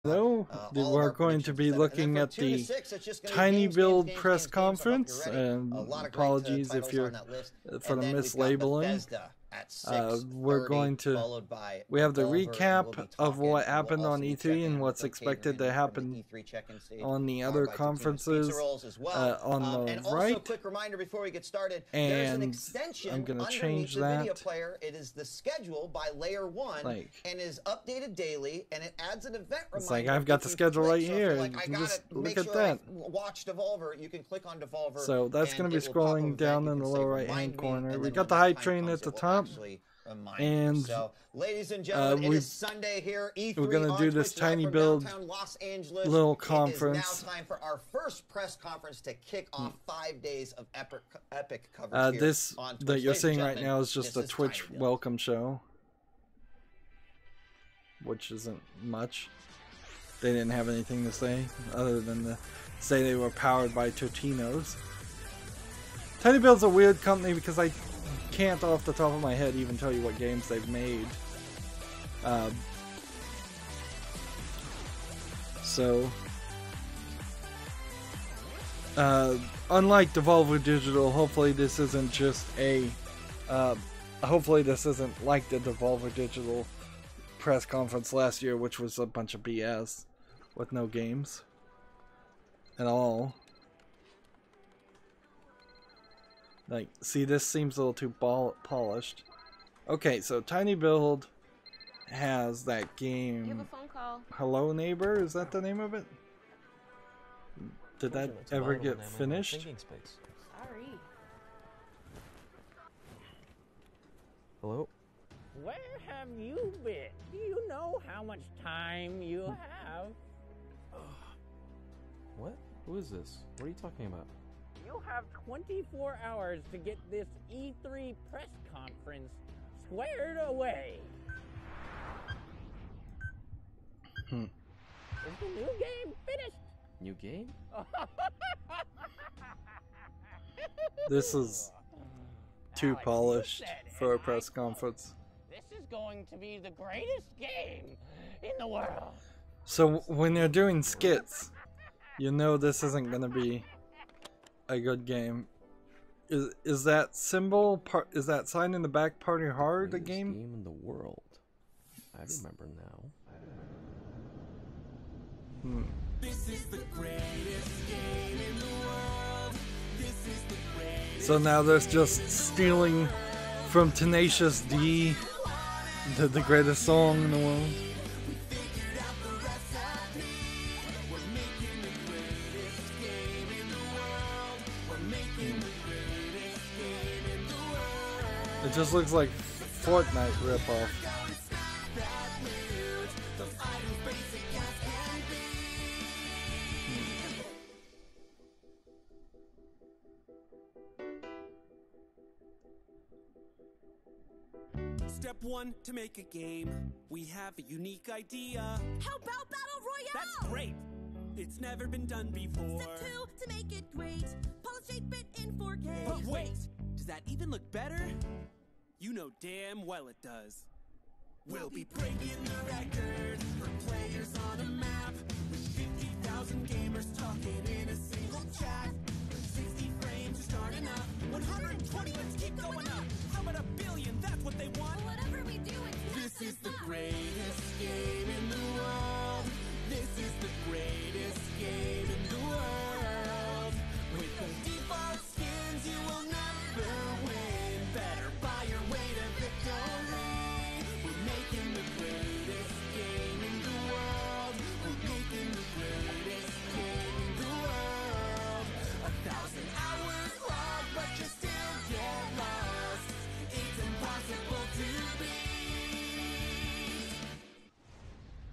Hello, we're going to be looking at the Tiny Build press conference, and apologies if you're for the mislabeling. We're going to, we have the recap of what happened on E3 and what's expected to happen on the other conferences on the right. A quick reminder before we get started, and there's an extension I'm going to underneath change the that. video player. It is the schedule by Layer 1 and is updated daily, and it adds an event reminder. It's like I've got the schedule right here. Like, I gotta just look make at sure that. I watch Devolver. You can click on Devolver. So that's going to be scrolling down in the lower right hand corner. We got the hype train at the top. And so, ladies and gentlemen, it is Sunday here. E3 we're going to do this Tiny Build little conference. It is now time for our first press conference to kick off 5 days of epic coverage. This that you're seeing right now is just a Twitch welcome show, which isn't much. They didn't have anything to say other than to say they were powered by Totino's. Tiny Build's a weird company because I can't off the top of my head even tell you what games they've made. Unlike Devolver Digital, hopefully this isn't just a hopefully this isn't like the Devolver Digital press conference last year, which was a bunch of BS with no games at all. Like, see, this seems a little too polished. Okay, so Tiny Build has that game. You have a phone call. Hello Neighbor, is that the name of it? Did that ever get finished? Sorry. Hello? Where have you been? Do you know how much time you have? What? Who is this? What are you talking about? You have 24 hours to get this E3 press conference squared away. Is the new game finished? New game? This is too polished for a press conference. This is going to be the greatest game in the world. So when they're doing skits, you know this isn't going to be a good game. Is that symbol part? Is that sign in the back Party Hard a game? Game in the world. I remember now. This is the greatest game in the world. This is the greatest. So now there's just stealing from Tenacious D, the greatest song in the world. It just looks like Fortnite ripoff. Step 1, to make a game, we have a unique idea. How about Battle Royale? That's great! It's never been done before. Step 2, to make it great, polish 8-bit in 4K. But wait, does that even look better? You know damn well it does. We'll be breaking the record for players on a map, with 50,000 gamers talking in a single chat. 60 frames starting up, 120, let's keep going up. How about a billion? That's what they want. Whatever we do, this is the greatest game in the world. This is the greatest game in the world. With the default skins, you will never win. Better buy your way to victory. We're making the greatest game in the world. We're making the greatest game in the world. 1,000 hours logged, but you still get lost. It's impossible to beat.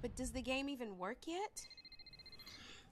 But does the game even work yet?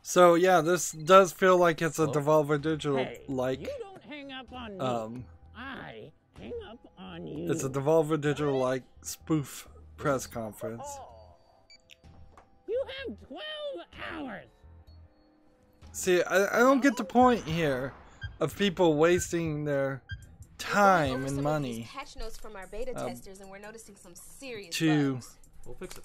So yeah, this does feel like it's a Devolver Digital like. You don't hang up on me. I hang up on you. It's a Devolver Digital like spoof press conference. You have 12 hours. See, I don't get the point here of people wasting their time and money Patch notes from our beta testers, and we're noticing some serious to bugs. We'll fix it.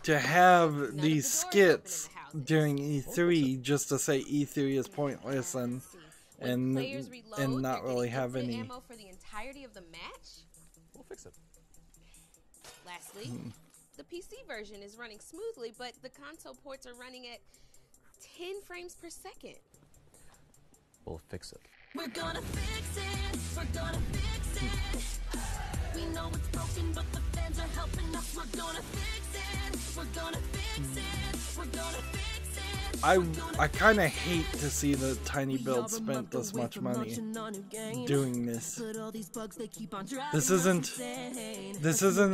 to have these skits during E3 just to say E3 is pointless and not really have any ammo for the entirety of the match. We'll fix it. Lastly, the PC version is running smoothly, but the console ports are running at 10 frames per second. We'll fix it. We're gonna fix it. We're gonna fix it. We know it's broken, but the fans are helping us. We're gonna fix it. We're gonna fix it. We're gonna fix it. I kind of hate to see the Tiny Build spent this much money doing this. This isn't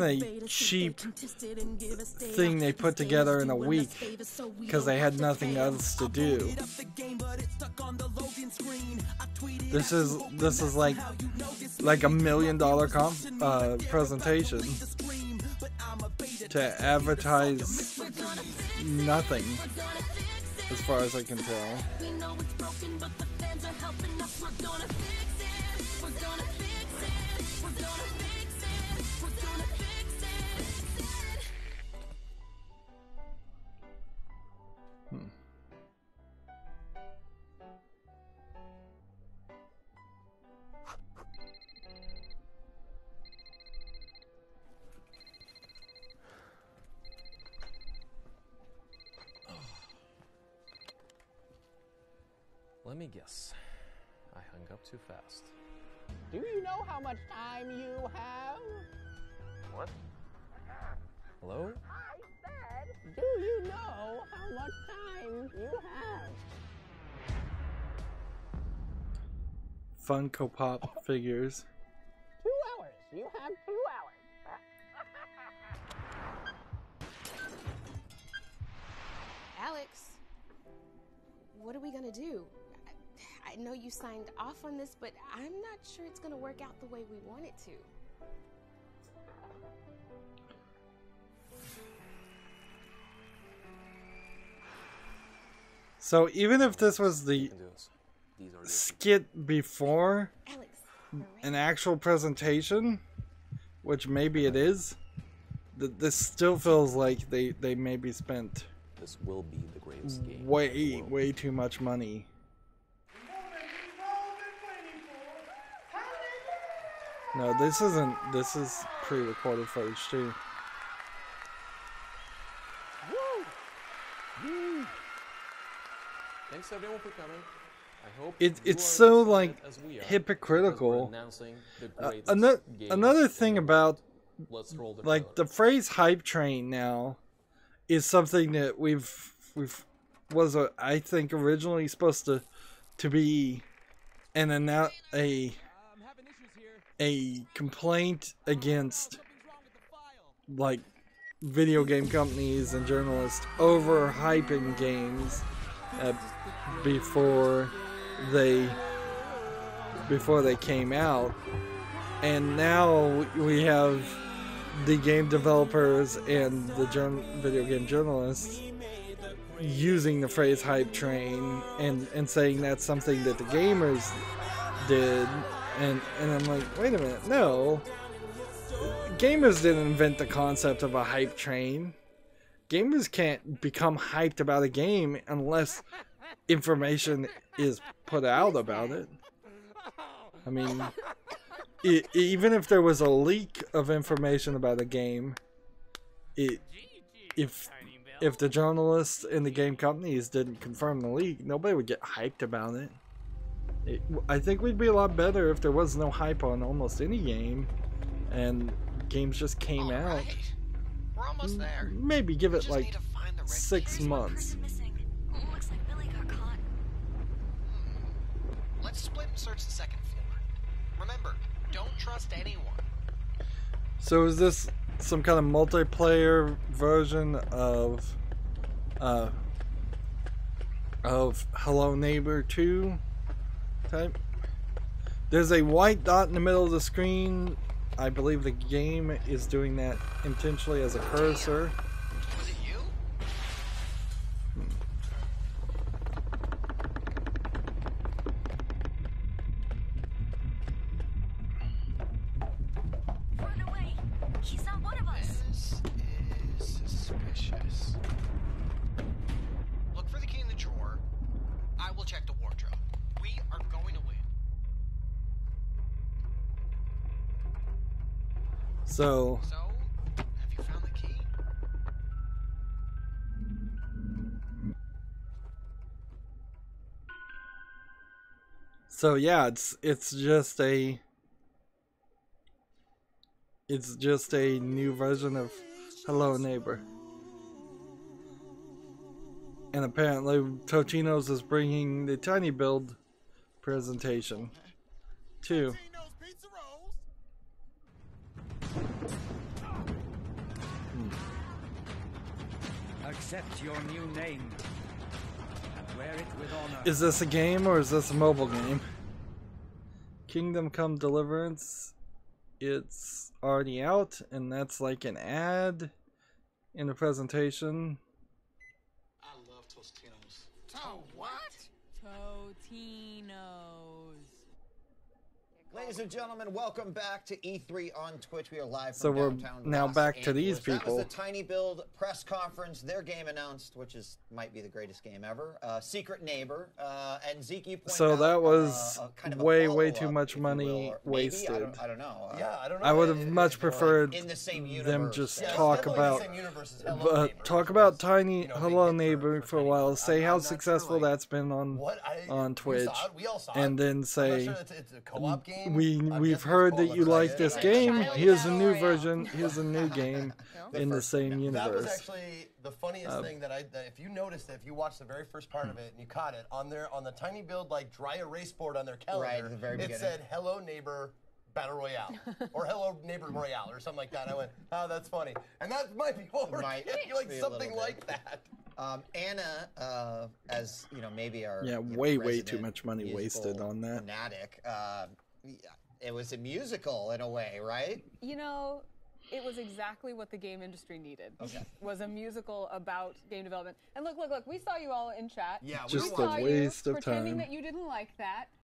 a cheap thing they put together in a week because they had nothing else to do. This is like $1 million presentation to advertise nothing, as far as I can tell. We know it's broken, but the fans are helping us. We're gonna fix it. We're gonna fix it. We're gonna fix it. We're gonna fix it. Let me guess. I hung up too fast. Do you know how much time you have? What? Hello? I said, do you know how much time you have? Funko Pop figures. 2 hours. You have 2 hours. Alex, what are we gonna do? I know you signed off on this, but I'm not sure it's gonna work out the way we want it to. So even if this was the skit before an actual presentation, which maybe it is, this still feels like they maybe spent This will be the greatest game. way too much money. No, this isn't. This is pre-recorded footage too. Thanks everyone for coming. I hope It's so like hypocritical. Another thing about like the phrase "hype train" now is something that I think originally supposed to be a complaint against like video game companies and journalists over hyping games before they came out, and now we have the game developers and the video game journalists using the phrase hype train and saying that's something that the gamers did, and I'm like, wait a minute, no, gamers didn't invent the concept of a hype train. Gamers can't become hyped about a game unless information is put out about it. I mean, even if there was a leak of information about a game, if the journalists and the game companies didn't confirm the leak, nobody would get hyped about it. I think we'd be a lot better if there was no hype on almost any game, and games just came out. We're almost there. Maybe give it like 6 months. Looks like Billy got caught. Let's split and search the second floor. Remember, don't trust anyone. So is this some kind of multiplayer version of Hello Neighbor 2 type? There's a white dot in the middle of the screen. I believe the game is doing that intentionally as a cursor. Was it you? Run away! He's not one of us! This is suspicious. So, have you found the key? so yeah, it's just a new version of Hello Neighbor. And apparently Totino's is bringing the Tiny Build presentation too. Accept your new name and wear it with honor. Is this a game or is this a mobile game? Kingdom Come Deliverance. It's already out, and that's like an ad in the presentation. I love Tostinos. Oh, what? Totino's. Ladies and gentlemen, welcome back to E3 on Twitch. We are live from So we're downtown now Los back to these Angeles. That people. was the Tiny Build press conference. Their game announced, which might be the greatest game ever. Secret Neighbor, and Zeke, you pointed So out, that was kind of a way too follow-up, much if you money will, or maybe, wasted. I don't know. Yeah, I don't know. I would have much preferred in the same them universe. just Yeah, talk definitely about the same universe as Hello Neighbor, talk which about was, Tiny you know, Hello big hit Neighbor for a Tiny while. Build. Say I'm how not sure, successful like, that's been on Twitch, and then say, it's a co-op game. we've heard that you like this game. Here's a new version. Here's a new game in the same That was universe. actually the funniest thing that if you noticed it, if you watched the very first part of it and you caught it on the Tiny Build like dry erase board on their calendar, Right, at the very it beginning. said "Hello Neighbor Battle Royale" or "Hello Neighbor Royale" or something like that. I went, oh, that's funny, and that might be what we're Might getting, be like a something little like that. Anna, as you know, maybe our way too resident much money musical wasted on that. fanatic. It was a musical in a way, right? You know, it was exactly what the game industry needed. Okay. Was a musical about game development. And look, we saw you all in chat. Yeah, we Just were a watching. waste of pretending time. that you didn't like that.